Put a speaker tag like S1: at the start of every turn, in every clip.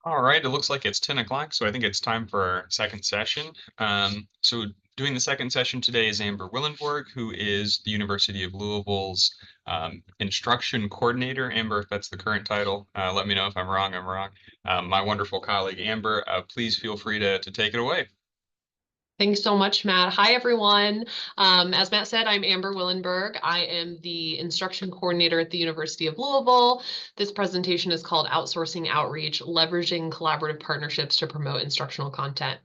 S1: All right, it looks like it's 10 o'clock, so I think it's time for our second session. So doing the second session today is Amber Willenborg, who is the University of Louisville's instruction coordinator. Amber, if that's the current title, let me know if I'm wrong. I'm wrong. My wonderful colleague, Amber, please feel free to take it away.
S2: Thanks so much, Matt. Hi, everyone. As Matt said, I'm Amber Willenberg. I am the instruction coordinator at the University of Louisville. This presentation is called Outsourcing Outreach, Leveraging Collaborative Partnerships to Promote Instructional Content.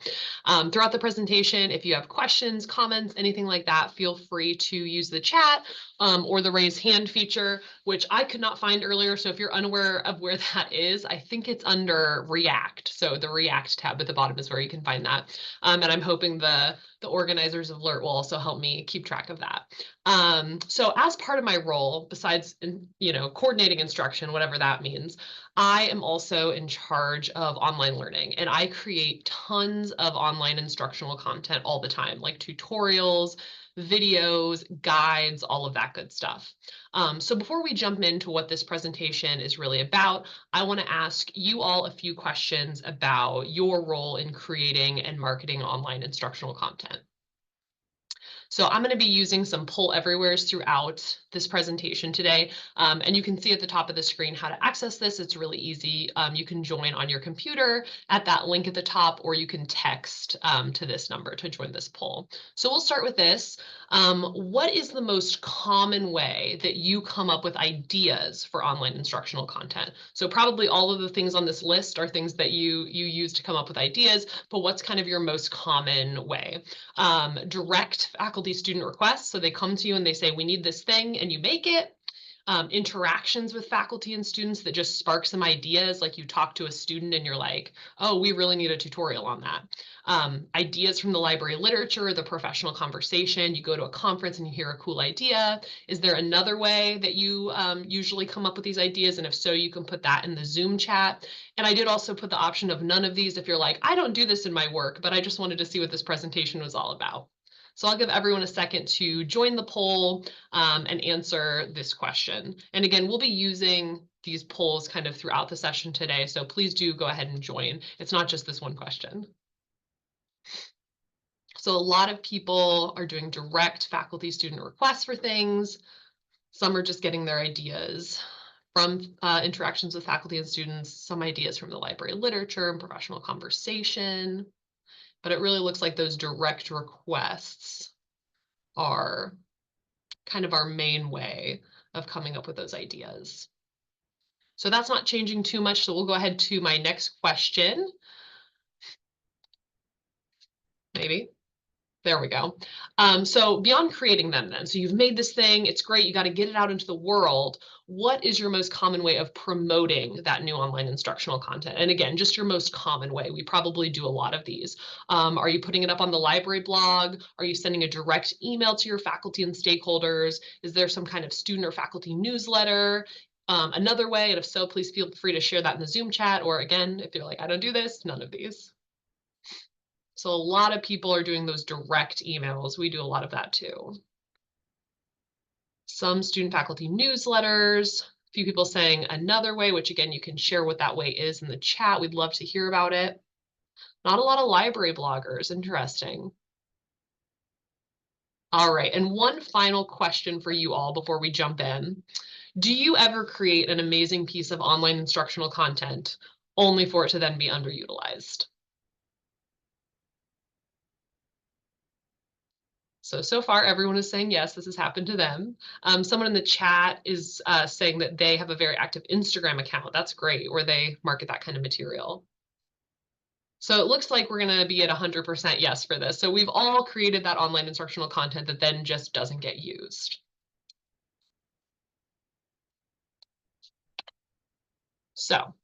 S2: Throughout the presentation, if you have questions, comments, anything like that, feel free to use the chat or the raise hand feature, which I could not find earlier. So if you're unaware of where that is, I think it's under React. So the React tab at the bottom is where you can find that. And I'm hoping the organizers of LIRT will also help me keep track of that. So as part of my role, besides coordinating instruction, whatever that means, I am also in charge of online learning, and I create tons of online instructional content all the time, like tutorials, videos, guides, all of that good stuff. So before we jump into what this presentation is really about, I want to ask you all a few questions about your role in creating and marketing online instructional content. So I'm going to be using some poll everywheres throughout this presentation today. And you can see at the top of the screen how to access this. It's really easy. You can join on your computer at that link at the top, or you can text to this number to join this poll. So we'll start with this. What is the most common way that you come up with ideas for online instructional content? So probably all of the things on this list are things that you use to come up with ideas, but what's kind of your most common way? Direct faculty student requests. So they come to you and they say, we need this thing, and you make it. Interactions with faculty and students that just spark some ideas, like you talk to a student and you're like, oh, we really need a tutorial on that. Ideas from the library literature, the professional conversation, you go to a conference and you hear a cool idea. Is there another way that you usually come up with these ideas? And if so, you can put that in the Zoom chat. And I did also put the option of none of these if you're like, I don't do this in my work, but I just wanted to see what this presentation was all about. So I'll give everyone a second to join the poll and answer this question. And again, we'll be using these polls kind of throughout the session today, so please do go ahead and join. It's not just this one question. So a lot of people are doing direct faculty student requests for things. Some are just getting their ideas from interactions with faculty and students, some ideas from the library literature and professional conversation. But it really looks like those direct requests are kind of our main way of coming up with those ideas. So that's not changing too much. So we'll go ahead to my next question. Maybe. There we go. So beyond creating them then, so you've made this thing, it's great, you got to get it out into the world. What is your most common way of promoting that new online instructional content? And again, just your most common way. We probably do a lot of these. Are you putting it up on the library blog? Are you sending a direct email to your faculty and stakeholders? Is there some kind of student or faculty newsletter? Another way, and if so, please feel free to share that in the Zoom chat. Or again, if you're like, I don't do this, none of these. So a lot of people are doing those direct emails. We do a lot of that too. Some student faculty newsletters, a few people saying another way, which again, you can share what that way is in the chat. We'd love to hear about it. Not a lot of library bloggers, interesting. All right, and one final question for you all before we jump in. Do you ever create an amazing piece of online instructional content only for it to then be underutilized? So far, everyone is saying yes, this has happened to them. Someone in the chat is saying that they have a very active Instagram account. That's great, where they market that kind of material. So it looks like we're going to be at 100% yes for this. So we've all created that online instructional content that then just doesn't get used. So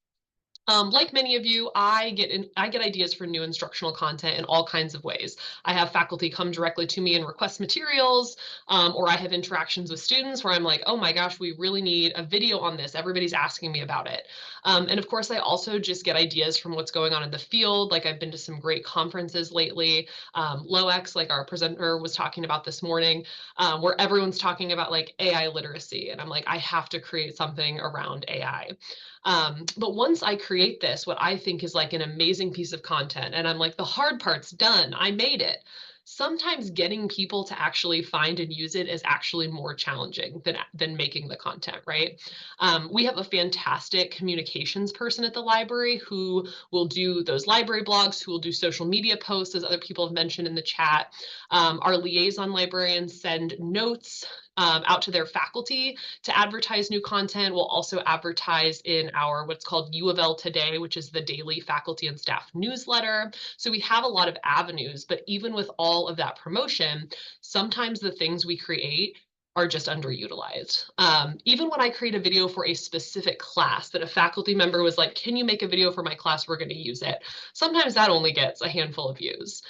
S2: like many of you, I get ideas for new instructional content in all kinds of ways. I have faculty come directly to me and request materials, or I have interactions with students where I'm like, oh my gosh, we really need a video on this. Everybody's asking me about it. And of course, I also just get ideas from what's going on in the field. Like I've been to some great conferences lately. LOX, like our presenter was talking about this morning, where everyone's talking about like AI literacy. And I'm like, I have to create something around AI. But once I create create this, what I think is like an amazing piece of content, and I'm like, the hard part's done, I made it. Sometimes getting people to actually find and use it is actually more challenging than making the content, right? We have a fantastic communications person at the library who will do those library blogs, who will do social media posts, as other people have mentioned in the chat. Our liaison librarians send notes out to their faculty to advertise new content. We'll also advertise in our what's called U of L Today, which is the daily faculty and staff newsletter. So we have a lot of avenues, but even with all of that promotion, sometimes the things we create are just underutilized. Even when I create a video for a specific class that a faculty member was like, can you make a video for my class? We're going to use it. Sometimes that only gets a handful of views.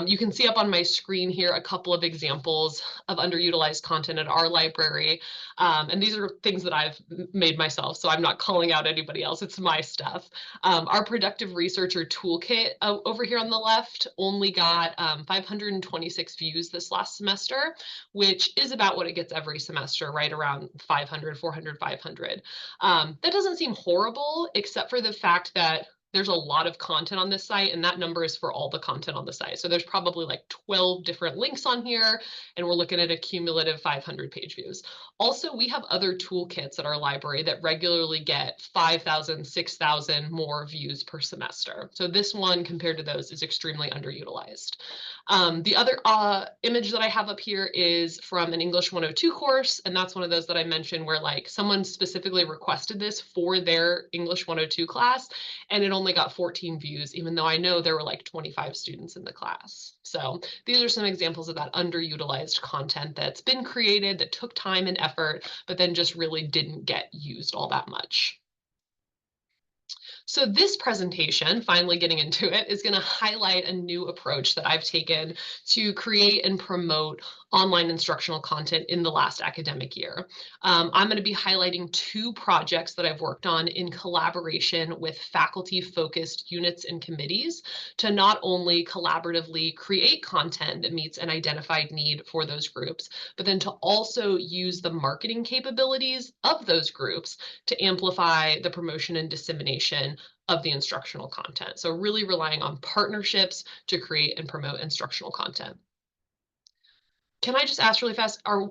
S2: You can see up on my screen here a couple of examples of underutilized content at our library. And these are things that I've made myself, so I'm not calling out anybody else. It's my stuff. Our productive researcher toolkit over here on the left only got 526 views this last semester, which is about what it gets every semester, right around 500, 400, 500. That doesn't seem horrible, except for the fact that there's a lot of content on this site, and that number is for all the content on the site. So there's probably like 12 different links on here, and we're looking at a cumulative 500 page views. Also, we have other toolkits at our library that regularly get 5,000, 6,000 more views per semester. So this one, compared to those, is extremely underutilized. The other image that I have up here is from an English 102 course, and that's one of those that I mentioned where like someone specifically requested this for their English 102 class, and it only got 14 views, even though I know there were like 25 students in the class. So these are some examples of that underutilized content that's been created, that took time and effort, but then just really didn't get used all that much. So this presentation, finally getting into it, is going to highlight a new approach that I've taken to create and promote online instructional content in the last academic year. I'm going to be highlighting two projects that I've worked on in collaboration with faculty-focused units and committees to not only collaboratively create content that meets an identified need for those groups, but then to also use the marketing capabilities of those groups to amplify the promotion and dissemination of the instructional content. So really relying on partnerships to create and promote instructional content. Can I just ask really fast, are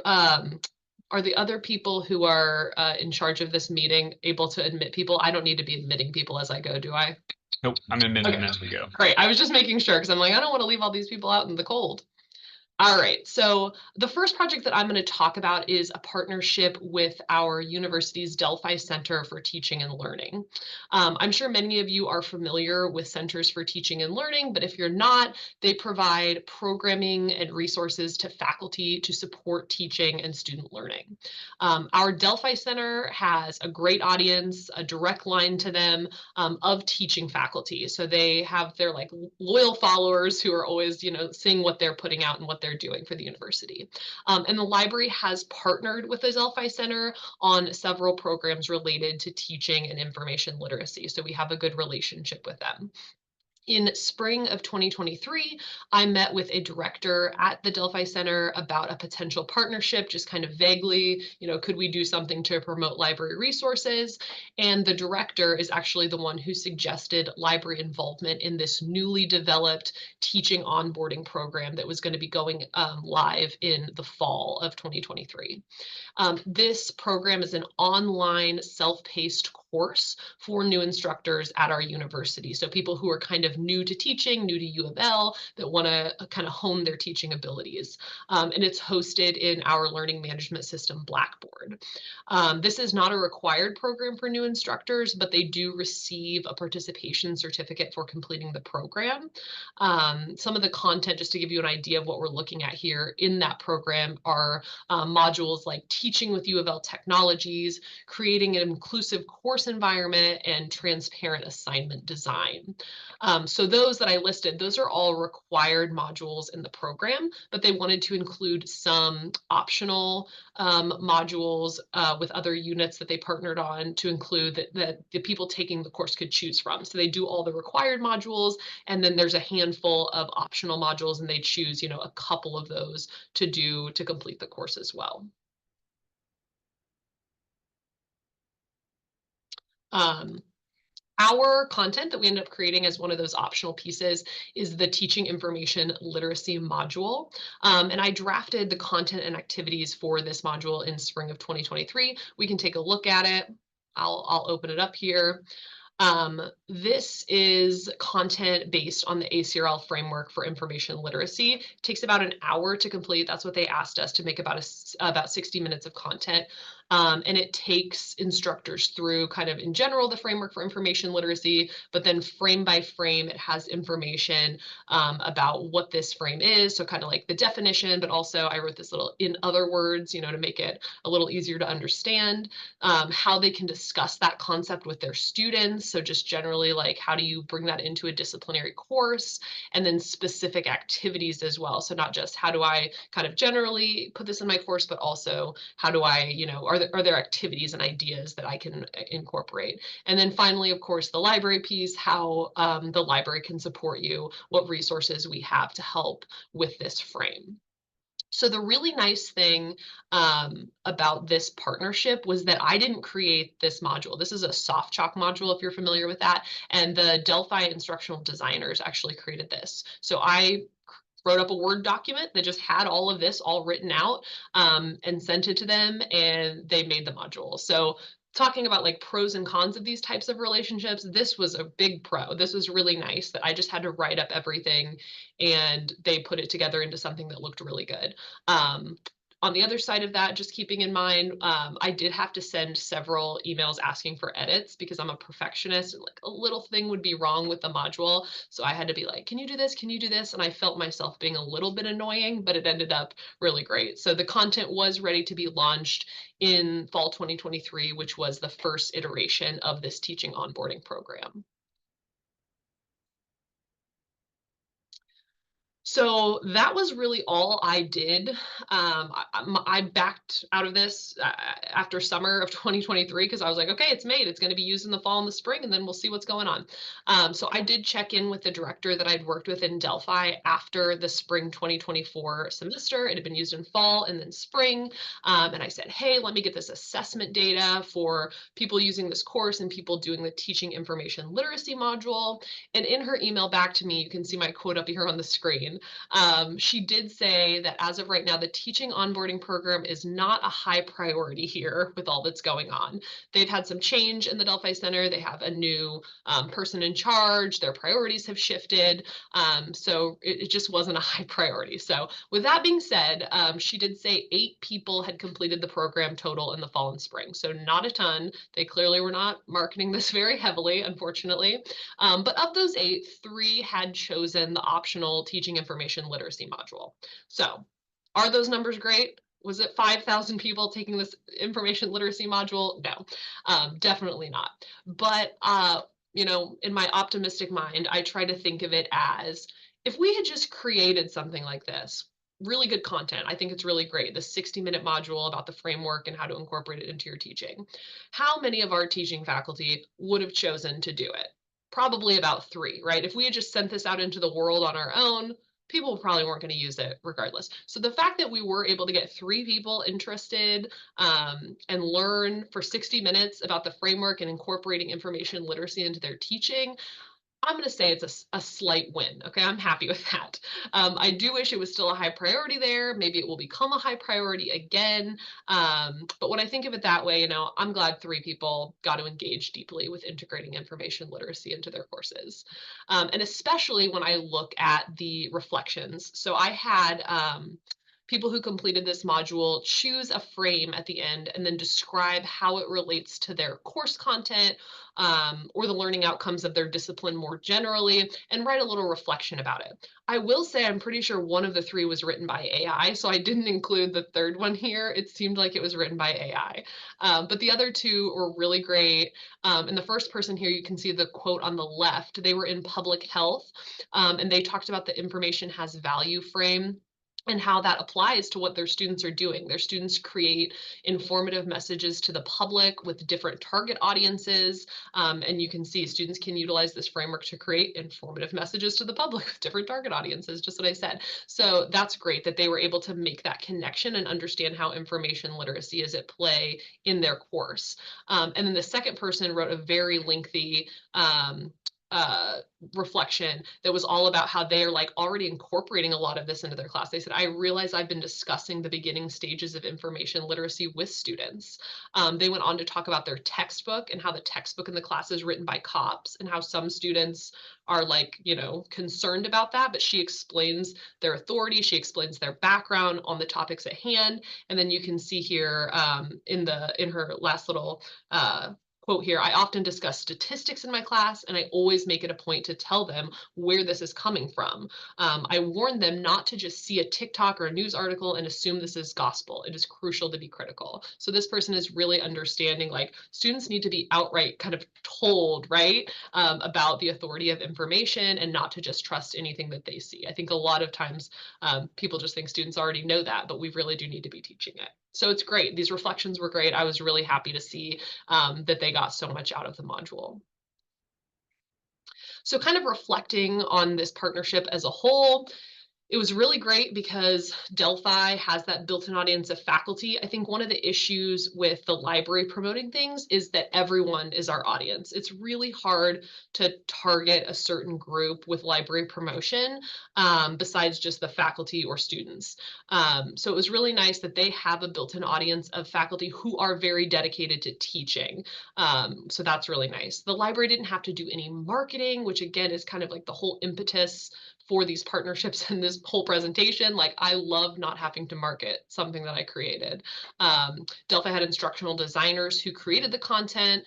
S2: the other people who are in charge of this meeting able to admit people? I don't need to be admitting people as I go, do I?
S1: Nope, I'm admitting them as we go.
S2: Great. I was just making sure because I'm like, I don't want to leave all these people out in the cold. All right, so the first project that I'm going to talk about is a partnership with our university's Delphi Center for Teaching and Learning. I'm sure many of you are familiar with Centers for Teaching and Learning, but if you're not, they provide programming and resources to faculty to support teaching and student learning. Our Delphi Center has a great audience, a direct line to them of teaching faculty. So they have their like loyal followers who are always, seeing what they're putting out and what they're doing for the university. And the library has partnered with the Delphi Center on several programs related to teaching and information literacy. So we have a good relationship with them. In spring of 2023, I met with a director at the Delphi Center about a potential partnership, just kind of vaguely, could we do something to promote library resources? And the director is actually the one who suggested library involvement in this newly developed teaching onboarding program that was going to be going live in the fall of 2023. This program is an online self-paced course for new instructors at our university. So people who are kind of new to teaching, new to U of L, that want to kind of hone their teaching abilities. And it's hosted in our learning management system, Blackboard. This is not a required program for new instructors, but they do receive a participation certificate for completing the program. Some of the content, just to give you an idea of what we're looking at here in that program, are modules like teaching with U of L technologies, creating an inclusive course environment, and transparent assignment design. So those that I listed, those are all required modules in the program, but they wanted to include some optional modules with other units that they partnered on to include that the people taking the course could choose from. So they do all the required modules, and then there's a handful of optional modules, and they choose, a couple of those to complete the course as well. Our content that we ended up creating as one of those optional pieces is the teaching information literacy module. And I drafted the content and activities for this module in spring of 2023. We can take a look at it. I'll open it up here. This is content based on the ACRL framework for information literacy. It takes about an hour to complete. That's what they asked us to make about 60 minutes of content. And it takes instructors through kind of in general the framework for information literacy, but then frame by frame it has information about what this frame is. So kind of like the definition, but also I wrote this little in other words, to make it a little easier to understand, how they can discuss that concept with their students. So just generally like how do you bring that into a disciplinary course, and then specific activities as well. So not just how do I kind of generally put this in my course, but also how do I, are there activities and ideas that I can incorporate? And then finally, of course, the library piece, how the library can support you, what resources we have to help with this frame. So the really nice thing about this partnership was that I didn't create this module. This is a soft chalk module, if you're familiar with that. And the Delphi instructional designers actually created this. So I wrote up a Word document that just had all of this all written out, and sent it to them, and they made the module. So talking about like pros and cons of these types of relationships, this was a big pro. This was really nice that I just had to write up everything and they put it together into something that looked really good. On the other side of that, just keeping in mind, I did have to send several emails asking for edits because I'm a perfectionist and like a little thing would be wrong with the module. So I had to be like, can you do this? Can you do this? And I felt myself being a little bit annoying, but it ended up really great. So the content was ready to be launched in fall 2023, which was the first iteration of this teaching onboarding program. So that was really all I did. I backed out of this after summer of 2023 because I was like, okay, it's made. It's going to be used in the fall and the spring, and then we'll see what's going on. So I did check in with the director that I'd worked with in Delphi after the spring 2024 semester. It had been used in fall and then spring. And I said, hey, let me get this assessment data for people using this course and people doing the teaching information literacy module. And in her email back to me, you can see my quote up here on the screen. She did say that as of right now, the teaching onboarding program is not a high priority here with all that's going on. They've had some change in the Delphi Center. They have a new person in charge. Their priorities have shifted. So it just wasn't a high priority. So with that being said, she did say 8 people had completed the program total in the fall and spring. So not a ton. They clearly were not marketing this very heavily, unfortunately. But of those 8, 3 had chosen the optional teaching information literacy module. So are those numbers great? Was it 5,000 people taking this information literacy module? No, definitely not. But, in my optimistic mind, I try to think of it as if we had just created something like this, really good content. I think it's really great. The 60-minute module about the framework and how to incorporate it into your teaching. How many of our teaching faculty would have chosen to do it? Probably about 3, right? If we had just sent this out into the world on our own, people probably weren't going to use it regardless. So the fact that we were able to get 3 people interested and learn for 60 minutes about the framework and incorporating information literacy into their teaching, I'm going to say it's a slight win. Okay, I'm happy with that. I do wish it was still a high priority there. Maybe it will become a high priority again. But when I think of it that way, I'm glad 3 people got to engage deeply with integrating information literacy into their courses. And especially when I look at the reflections. So I had people who completed this module choose a frame at the end and then describe how it relates to their course content or the learning outcomes of their discipline more generally, and write a little reflection about it. I will say I'm pretty sure one of the 3 was written by AI, so I didn't include the 3rd one here. It seemed like it was written by AI. But the other 2 were really great. And the first person here, you can see the quote on the left. They were in public health, and they talked about the information has value frame. and how that applies to what their students are doing. Their students create informative messages to the public with different target audiences. And you can see students can utilize this framework to create informative messages to the public with different target audiences, just what I said. So that's great that they were able to make that connection and understand how information literacy is at play in their course. And then the second person wrote a very lengthy reflection that was all about how they are like already incorporating a lot of this into their class. They said, I realize I've been discussing the beginning stages of information literacy with students. They went on to talk about their textbook and how the textbook in the class is written by cops and how some students are like, you know, concerned about that, but she explains their authority. She explains their background on the topics at hand. And then you can see here in her last little quote here, I often discuss statistics in my class, and I always make it a point to tell them where this is coming from. I warn them not to just see a TikTok or a news article and assume this is gospel. It is crucial to be critical. So this person is really understanding, like, students need to be outright kind of told, right, about the authority of information and not to just trust anything that they see. I think a lot of times people just think students already know that, but we really do need to be teaching it. So it's great. These reflections were great. I was really happy to see that they got so much out of the module. So kind of reflecting on this partnership as a whole, it was really great because Delphi has that built-in audience of faculty. I think one of the issues with the library promoting things is that everyone is our audience. It's really hard to target a certain group with library promotion besides just the faculty or students. So it was really nice that they have a built-in audience of faculty who are very dedicated to teaching. So that's really nice. The library didn't have to do any marketing, which again is kind of like the whole impetus for these partnerships in this whole presentation. Like, I love not having to market something that I created. Delphi had instructional designers who created the content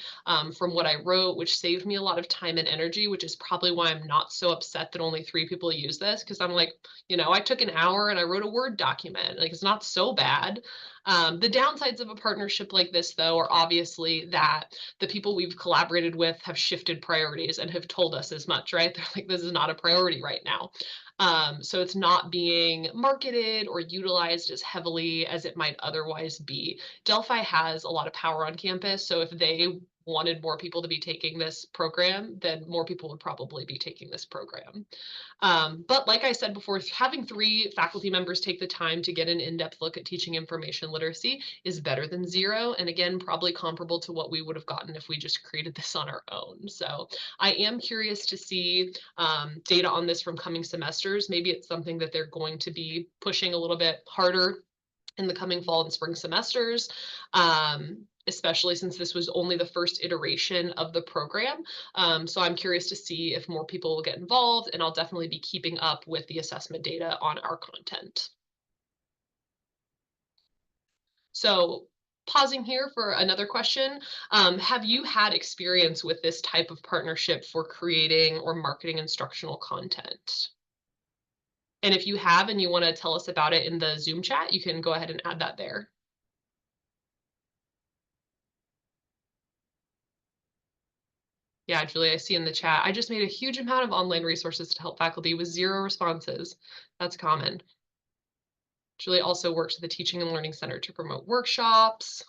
S2: from what I wrote, which saved me a lot of time and energy, which is probably why I'm not so upset that only 3 people use this, because I'm like, you know, I took an hour and I wrote a Word document. Like, it's not so bad. The downsides of a partnership like this, though, are obviously that the people we've collaborated with have shifted priorities and have told us as much, right? They're like, this is not a priority right now. So it's not being marketed or utilized as heavily as it might otherwise be. Delphi has a lot of power on campus, so if they wanted more people to be taking this program, then more people would probably be taking this program. But like I said before, having 3 faculty members take the time to get an in-depth look at teaching information literacy is better than 0. And again, probably comparable to what we would have gotten if we just created this on our own. So I am curious to see data on this from coming semesters. Maybe it's something that they're going to be pushing a little bit harder in the coming fall and spring semesters, especially since this was only the first iteration of the program. So I'm curious to see if more people will get involved, and I'll definitely be keeping up with the assessment data on our content. So pausing here for another question. Have you had experience with this type of partnership for creating or marketing instructional content? And if you have and you want to tell us about it in the Zoom chat, you can go ahead and add that there. Yeah, Julie, I see in the chat. I just made a huge amount of online resources to help faculty with 0 responses. That's common. Julie also works at the Teaching and Learning Center to promote workshops.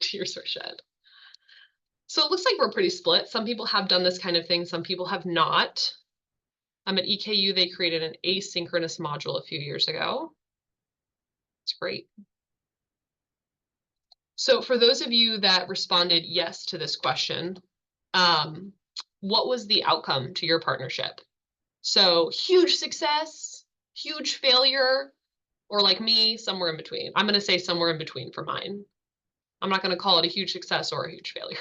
S2: Tears are shed. So it looks like we're pretty split. Some people have done this kind of thing. Some people have not. At EKU, they created an asynchronous module a few years ago. It's great. So for those of you that responded yes to this question, what was the outcome to your partnership? So huge success, huge failure, or like me, somewhere in between. I'm going to say somewhere in between for mine. I'm not going to call it a huge success or a huge failure.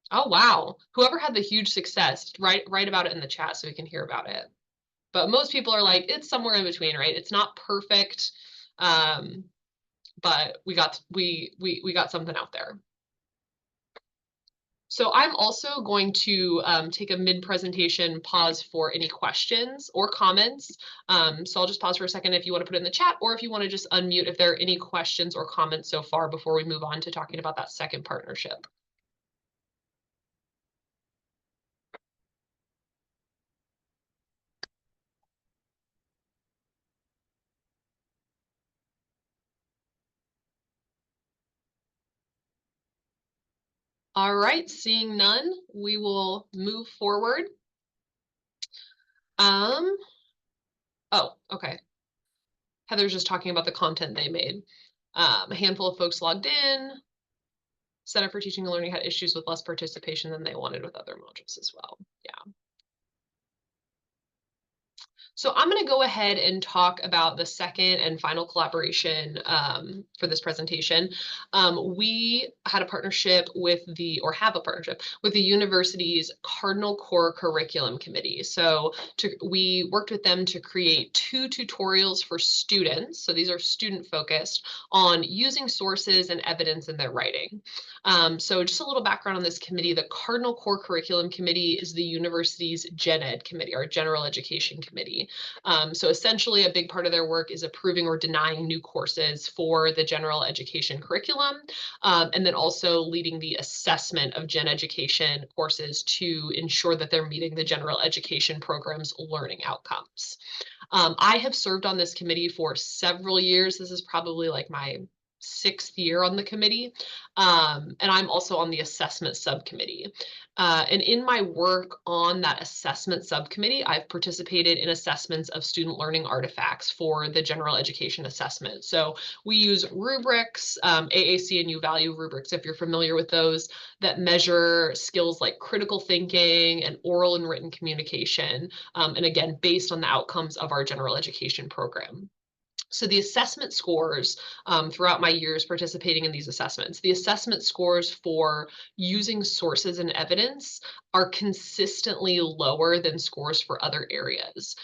S2: Oh, wow. Whoever had the huge success, write about it in the chat so we can hear about it. But most people are like, it's somewhere in between, right? It's not perfect, but we got something out there. So I'm also going to take a mid-presentation pause for any questions or comments. So I'll just pause for a second if you want to put it in the chat, or if you want to just unmute if there are any questions or comments so far before we move on to talking about that second partnership. All right, seeing none, we will move forward. Oh, okay. Heather's just talking about the content they made. A handful of folks logged in. Center for Teaching and Learning had issues with less participation than they wanted with other modules as well. Yeah. So I'm going to go ahead and talk about the second and final collaboration for this presentation. We had a partnership with have a partnership with the university's Cardinal Core Curriculum Committee. So we worked with them to create 2 tutorials for students. So these are student focused on using sources and evidence in their writing. So just a little background on this committee. The Cardinal Core Curriculum Committee is the university's Gen Ed committee, or General Education Committee. So essentially, a big part of their work is approving or denying new courses for the general education curriculum, and then also leading the assessment of gen education courses to ensure that they're meeting the general education program's learning outcomes. I have served on this committee for several years. This is probably like my 6th year on the committee, and I'm also on the assessment subcommittee. And in my work on that assessment subcommittee, I've participated in assessments of student learning artifacts for the general education assessment. So we use rubrics, AAC and U-value rubrics, if you're familiar with those, that measure skills like critical thinking and oral and written communication. And again, based on the outcomes of our general education program. So the assessment scores throughout my years participating in these assessments, the assessment scores for using sources and evidence are consistently lower than scores for other areas.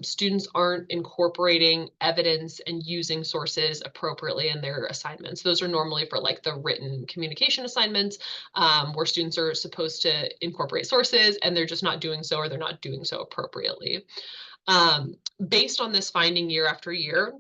S2: Students aren't incorporating evidence and using sources appropriately in their assignments. Those are normally for like the written communication assignments where students are supposed to incorporate sources and they're just not doing so, or they're not doing so appropriately. Based on this finding year after year,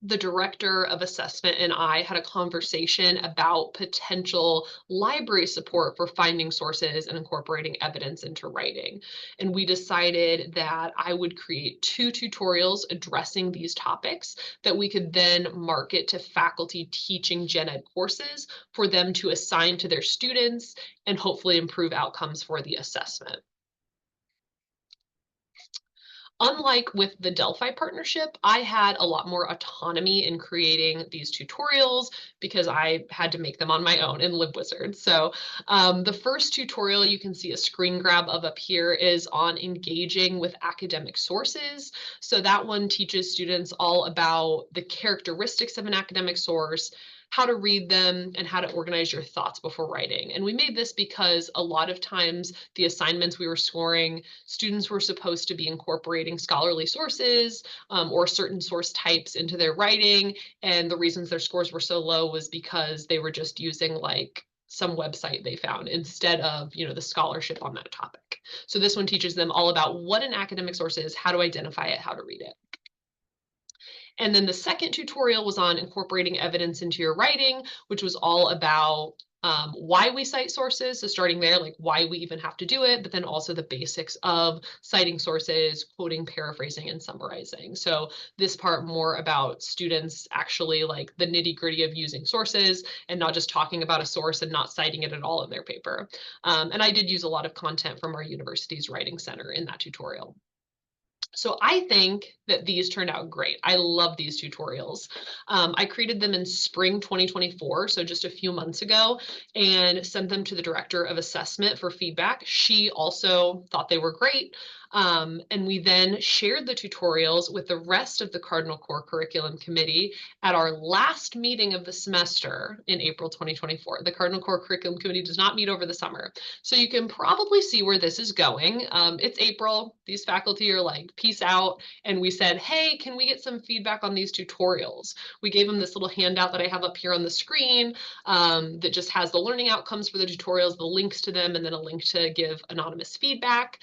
S2: the director of assessment and I had a conversation about potential library support for finding sources and incorporating evidence into writing. And we decided that I would create 2 tutorials addressing these topics that we could then market to faculty teaching gen ed courses for them to assign to their students and hopefully improve outcomes for the assessment. Unlike with the Delphi partnership, I had a lot more autonomy in creating these tutorials because I had to make them on my own in LibWizard. So the first tutorial you can see a screen grab of up here is on engaging with academic sources. So that one teaches students all about the characteristics of an academic source, how to read them, and how to organize your thoughts before writing. And we made this because a lot of times the assignments we were scoring, students were supposed to be incorporating scholarly sources or certain source types into their writing. And the reasons their scores were so low was because they were just using like some website they found instead of, the scholarship on that topic. So this one teaches them all about what an academic source is, how to identify it, how to read it. And then the second tutorial was on incorporating evidence into your writing, which was all about why we cite sources. So starting there, like why we even have to do it, but then also the basics of citing sources, quoting, paraphrasing, and summarizing. So this part more about students actually like the nitty gritty of using sources and not just talking about a source and not citing it at all in their paper. And I did use a lot of content from our university's writing center in that tutorial. So I think that these turned out great. I love these tutorials. I created them in spring 2024, so just a few months ago, and sent them to the director of assessment for feedback. She also thought they were great. And we then shared the tutorials with the rest of the Cardinal Core Curriculum Committee at our last meeting of the semester in April 2024. The Cardinal Core Curriculum Committee does not meet over the summer. So you can probably see where this is going. It's April. These faculty are like, peace out. And we said, hey, can we get some feedback on these tutorials? We gave them this little handout that I have up here on the screen that just has the learning outcomes for the tutorials, the links to them, and then a link to give anonymous feedback.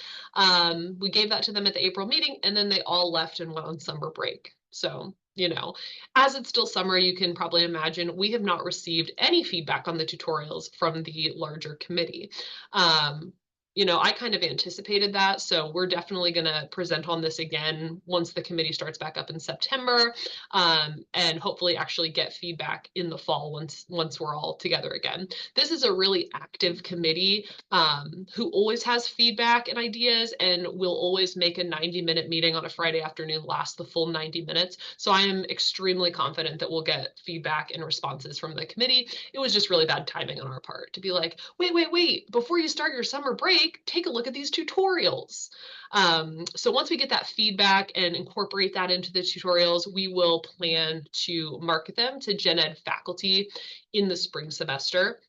S2: We gave that to them at the April meeting, and then they all left and went on summer break. So, as it's still summer, you can probably imagine we have not received any feedback on the tutorials from the larger committee. I kind of anticipated that, so we're definitely going to present on this again once the committee starts back up in September, and hopefully actually get feedback in the fall once we're all together again. This is a really active committee who always has feedback and ideas, and will always make a 90-minute meeting on a Friday afternoon last the full 90 minutes. So I am extremely confident that we'll get feedback and responses from the committee. It was just really bad timing on our part to be like, wait, before you start your summer break, take a look at these tutorials. So once we get that feedback and incorporate that into the tutorials, we will plan to market them to gen ed faculty in the spring semester.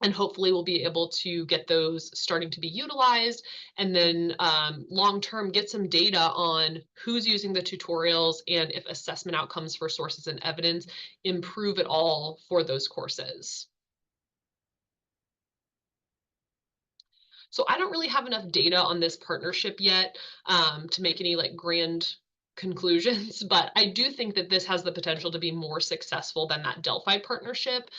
S2: And hopefully we'll be able to get those starting to be utilized, and then long-term get some data on who's using the tutorials and if assessment outcomes for sources and evidence improve at all for those courses. So I don't really have enough data on this partnership yet to make any like grand conclusions, but I do think that this has the potential to be more successful than that Delphi partnership.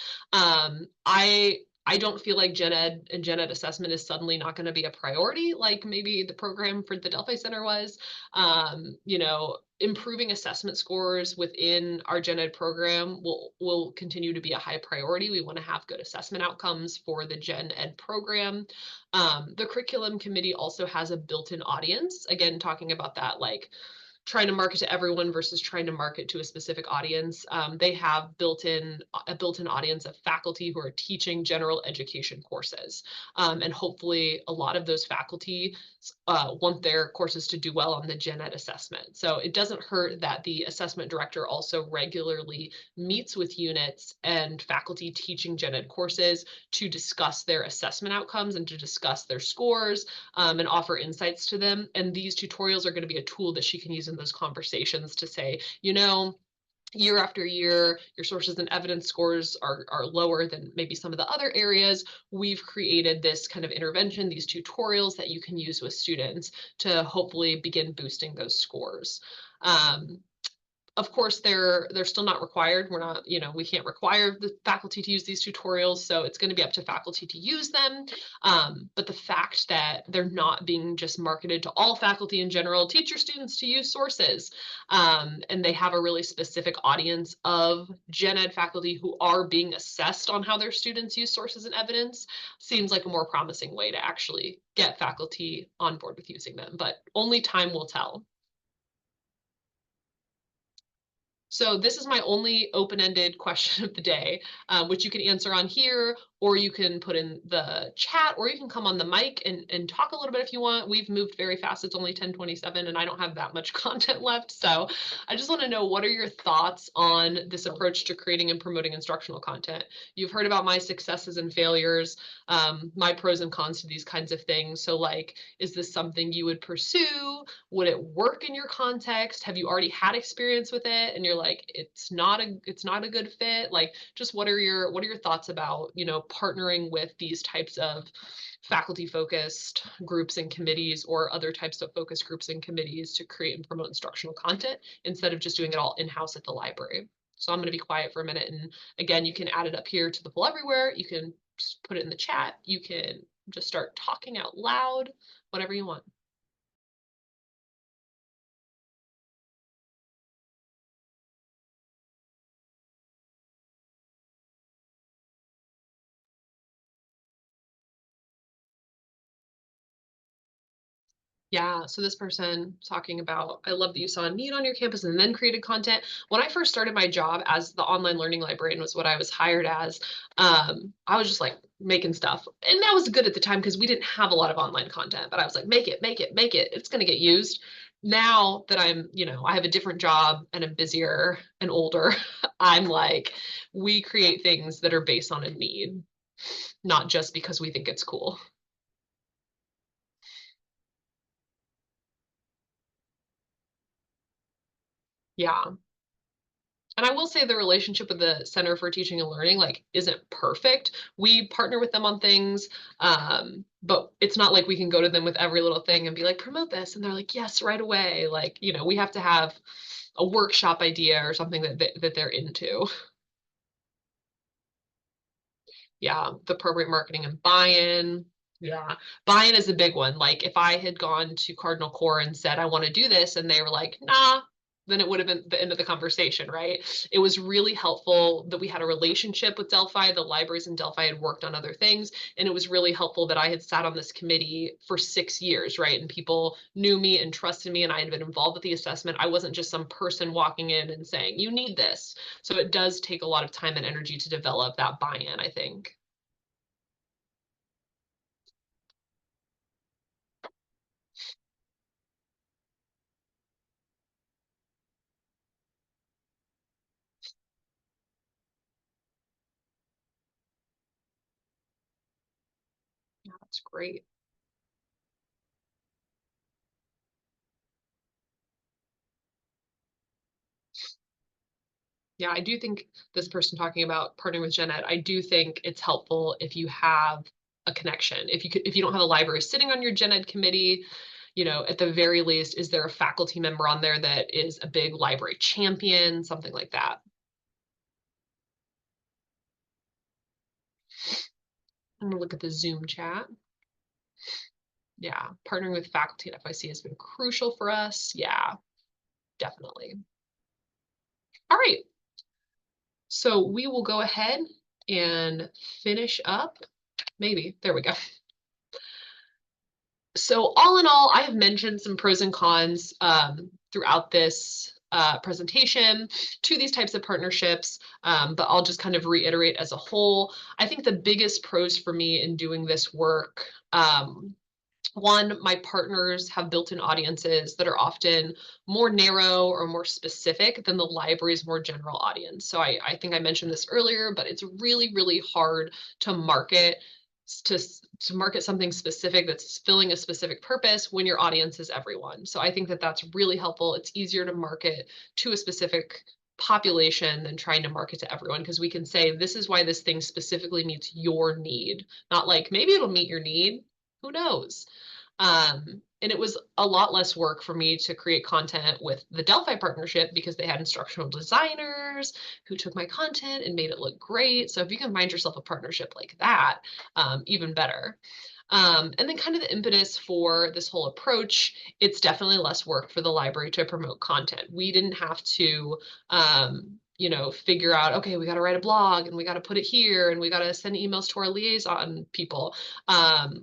S2: I don't feel like gen ed and gen ed assessment is suddenly not going to be a priority like maybe the program for the Delphi Center was. Improving assessment scores within our gen ed program will continue to be a high priority. We want to have good assessment outcomes for the gen ed program. The curriculum committee also has a built-in audience, again, talking about that, like trying to market to everyone versus trying to market to a specific audience. They have a built-in audience of faculty who are teaching general education courses. And hopefully a lot of those faculty want their courses to do well on the gen ed assessment. So it doesn't hurt that the assessment director also regularly meets with units and faculty teaching gen ed courses to discuss their assessment outcomes and to discuss their scores and offer insights to them. And these tutorials are going to be a tool that she can use in those conversations to say, year after year, your sources and evidence scores are lower than maybe some of the other areas. We've created this kind of intervention, these tutorials that you can use with students to hopefully begin boosting those scores. Of course, they're still not required. We're not, we can't require the faculty to use these tutorials, so it's going to be up to faculty to use them. But the fact that they're not being just marketed to all faculty in general, teach your students to use sources, and they have a really specific audience of gen ed faculty who are being assessed on how their students use sources and evidence, seems like a more promising way to actually get faculty on board with using them, but only time will tell. So this is my only open-ended question of the day, which you can answer on here, or you can put in the chat, or you can come on the mic and talk a little bit if you want. We've moved very fast. It's only 10:27 and I don't have that much content left. So I just want to know, what are your thoughts on this approach to creating and promoting instructional content? You've heard about my successes and failures, my pros and cons to these kinds of things. So like, is this something you would pursue? Would it work in your context? Have you already had experience with it and you're like, it's not a good fit? Like, just what are your thoughts about, partnering with these types of faculty focused groups and committees, or other types of focus groups and committees, to create and promote instructional content instead of just doing it all in-house at the library? So I'm going to be quiet for a minute, and again, you can add it up here to the poll everywhere. You can just put it in the chat. You can just start talking out loud, whatever you want. Yeah, so this person talking about, I love that you saw a need on your campus and then created content. When I first started my job as the online learning librarian, was what I was hired as, I was just like making stuff. And that was good at the time because we didn't have a lot of online content, but I was like, make it. It's going to get used. Now that I'm, I have a different job and I'm busier and older, I'm like, we create things that are based on a need, not just because we think it's cool. Yeah. And I will say the relationship with the Center for Teaching and Learning isn't perfect. We partner with them on things, but it's not like we can go to them with every little thing and be like, promote this. And they're like, yes, right away. We have to have a workshop idea or something that they're into. Yeah, the appropriate marketing and buy-in. Yeah, buy-in is a big one. Like if I had gone to Cardinal Core and said, I want to do this, and they were like, nah, then it would have been the end of the conversation, right? It was really helpful that we had a relationship with Delphi. The libraries in Delphi had worked on other things, and it was really helpful that I had sat on this committee for 6 years, right? And people knew me and trusted me, and I had been involved with the assessment. I wasn't just some person walking in and saying, you need this. So it does take a lot of time and energy to develop that buy-in, I think. Yeah, that's great. Yeah, I do think this person talking about partnering with Gen Ed, I do think it's helpful if you have a connection. If you don't have a library sitting on your Gen Ed committee, at the very least, is there a faculty member on there that is a big library champion, something like that? I'm gonna look at the Zoom chat. Yeah, partnering with faculty at FIC has been crucial for us. Yeah, definitely. All right, so we will go ahead and finish up. Maybe, there we go. So all in all, I have mentioned some pros and cons throughout this presentation to these types of partnerships, but I'll just kind of reiterate as a whole. I think the biggest pros for me in doing this work, one, my partners have built-in audiences that are often more narrow or more specific than the library's more general audience. So I think I mentioned this earlier, but it's really, really hard to market to, to market something specific that's filling a specific purpose when your audience is everyone. So I think that that's really helpful. It's easier to market to a specific population than trying to market to everyone, because we can say this is why this thing specifically meets your need, not like maybe it'll meet your need, who knows. And it was a lot less work for me to create content with the Delphi partnership because they had instructional designers who took my content and made it look great. So if you can find yourself a partnership like that, even better. And then kind of the impetus for this whole approach, it's definitely less work for the library to promote content. We didn't have to, figure out, okay, we got to write a blog and we got to put it here and we got to send emails to our liaison people,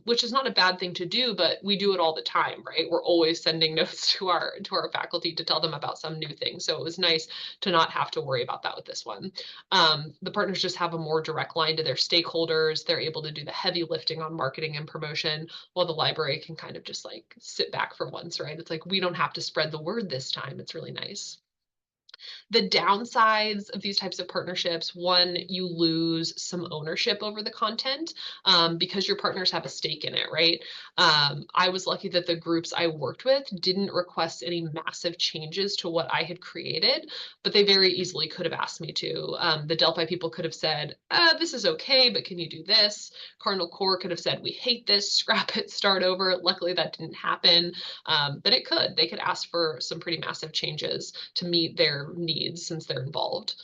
S2: which is not a bad thing to do, but we do it all the time, right? We're always sending notes to our faculty to tell them about some new thing. So it was nice to not have to worry about that with this one. The partners just have a more direct line to their stakeholders. They're able to do the heavy lifting on marketing and promotion, while the library can kind of just like sit back for once, right? It's like, we don't have to spread the word this time. It's really nice. The downsides of these types of partnerships, one, you lose some ownership over the content because your partners have a stake in it, right? I was lucky that the groups I worked with didn't request any massive changes to what I had created, but they very easily could have asked me to. The Delphi people could have said, this is okay, but can you do this? Cardinal Core could have said, we hate this, scrap it, start over. Luckily, that didn't happen, but it could. They could ask for some pretty massive changes to meet their needs since they're involved.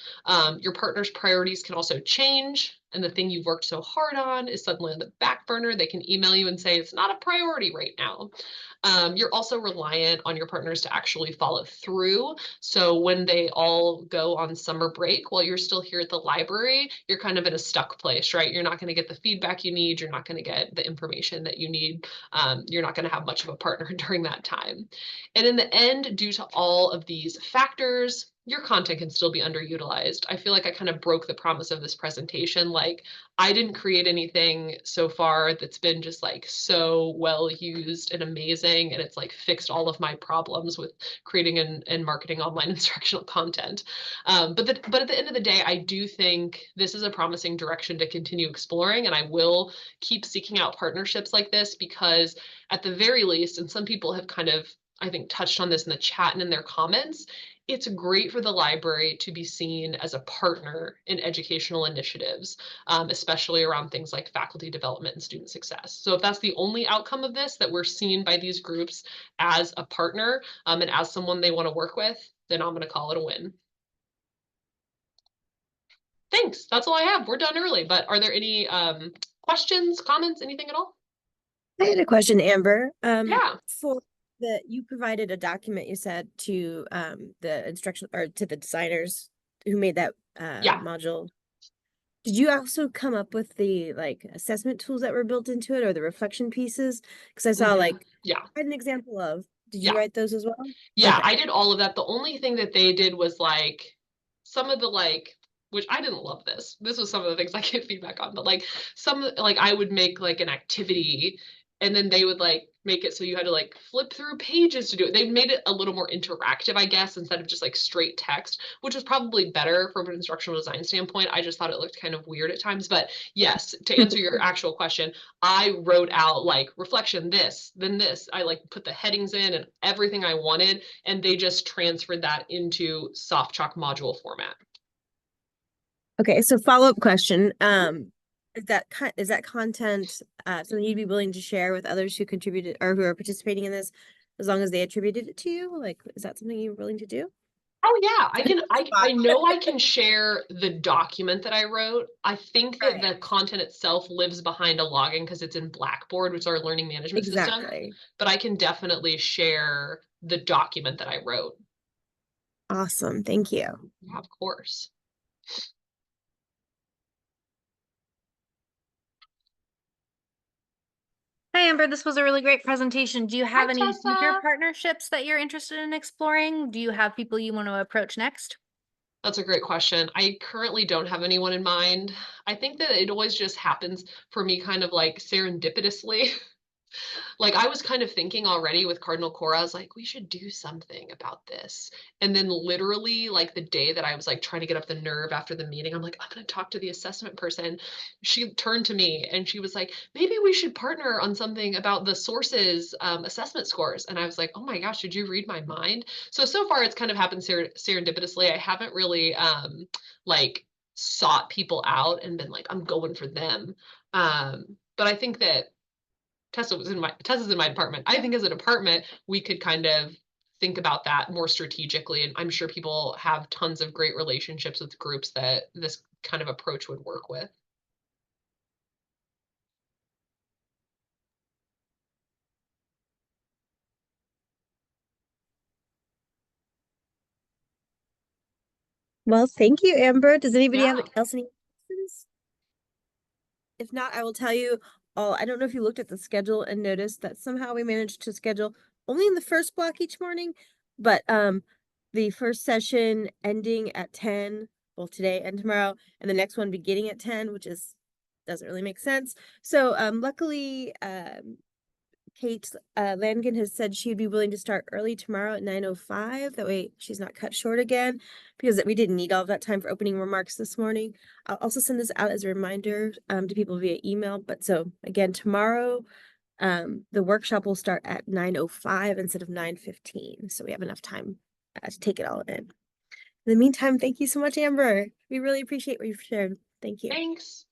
S2: Your partner's priorities can also change, and the thing you've worked so hard on is suddenly on the back burner. They can email you and say it's not a priority right now. You're also reliant on your partners to actually follow through. So when they all go on summer break while you're still here at the library, you're kind of in a stuck place, right? You're not going to get the feedback you need. You're not going to get the information that you need. You're not going to have much of a partner during that time. And in the end, due to all of these factors, your content can still be underutilized. I feel like I kind of broke the promise of this presentation. Like, I didn't create anything so far that's been just like so well used and amazing, and it's like fixed all of my problems with creating and marketing online instructional content. But at the end of the day, I do think this is a promising direction to continue exploring, and I will keep seeking out partnerships like this because at the very least, and some people have kind of, I think, touched on this in the chat and in their comments, it's great for the library to be seen as a partner in educational initiatives, especially around things like faculty development and student success. So if that's the only outcome of this, that we're seen by these groups as a partner and as someone they want to work with, then I'm going to call it a win. Thanks. That's all I have. We're done early, but are there any questions, comments, anything at all?
S3: I had a question, Amber.
S2: Yeah,
S3: For you provided a document you said to the instruction or to the designers who made that
S2: yeah.
S3: module. Did you also come up with the like assessment tools that were built into it or the reflection pieces? Because I saw like
S2: Yeah,
S3: I had an example of. Did you
S2: yeah.
S3: write those as well?
S2: Yeah,
S3: Okay.
S2: I did all of that. The only thing that they did was like some of the like, which I didn't love this. This was some of the things I get feedback on, but like like I would make like an activity and then they would like make it so you had to like flip through pages to do it. They made it a little more interactive, I guess, instead of just like straight text, which was probably better from an instructional design standpoint. I just thought it looked kind of weird at times. But yes, to answer your actual question, I wrote out like reflection this, then this. I like put the headings in and everything I wanted, and they just transferred that into soft chalk module format.
S3: Okay, so follow-up question. Is that content something you'd be willing to share with others who contributed or who are participating in this, as long as they attributed it to you? Like, is that something you're willing to do?
S2: Oh yeah, I
S3: Put you
S2: can.
S3: on the
S2: I
S3: spot.
S2: know I can share the document that I wrote. I think that
S3: Right.
S2: the content itself lives behind a login because it's in Blackboard, which is our learning management system.
S3: Exactly.
S2: But I can definitely share the document that I wrote.
S3: Awesome. Thank you.
S2: Yeah, of course.
S4: Hi, Amber. This was a really great presentation. Do you
S2: Hi,
S4: have any future
S2: Tessa.
S4: partnerships that you're interested in exploring? Do you have people you want to approach next?
S2: That's a great question. I currently don't have anyone in mind. I think that it always just happens for me kind of like serendipitously. Like I was kind of thinking already with Cardinal Cora, I was like, we should do something about this. And then literally like the day that I was like trying to get up the nerve after the meeting, I'm like, I'm gonna talk to the assessment person. She turned to me and she was like, maybe we should partner on something about the sources assessment scores. And I was like, oh my gosh, did you read my mind? So far it's kind of happened serendipitously. I haven't really like sought people out and been like, I'm going for them. But I think that Tessa's in my department. I think as a department, we could kind of think about that more strategically. And I'm sure people have tons of great relationships with groups that this kind of approach would work with.
S3: Well, thank you, Amber. Does anybody have
S2: Yeah.
S3: else any questions? If not, I will tell you all. I don't know if you looked at the schedule and noticed that somehow we managed to schedule only in the first block each morning, but the first session ending at 10, both today and tomorrow, and the next one beginning at 10, which is doesn't really make sense. So luckily Kate Langen has said she'd be willing to start early tomorrow at 9:05. That way she's not cut short again, because we didn't need all of that time for opening remarks this morning. I'll also send this out as a reminder to people via email. But so again, tomorrow the workshop will start at 9:05 instead of 9:15. So we have enough time to take it all in. In the meantime, thank you so much, Amber. We really appreciate what you've shared. Thank you.
S2: Thanks.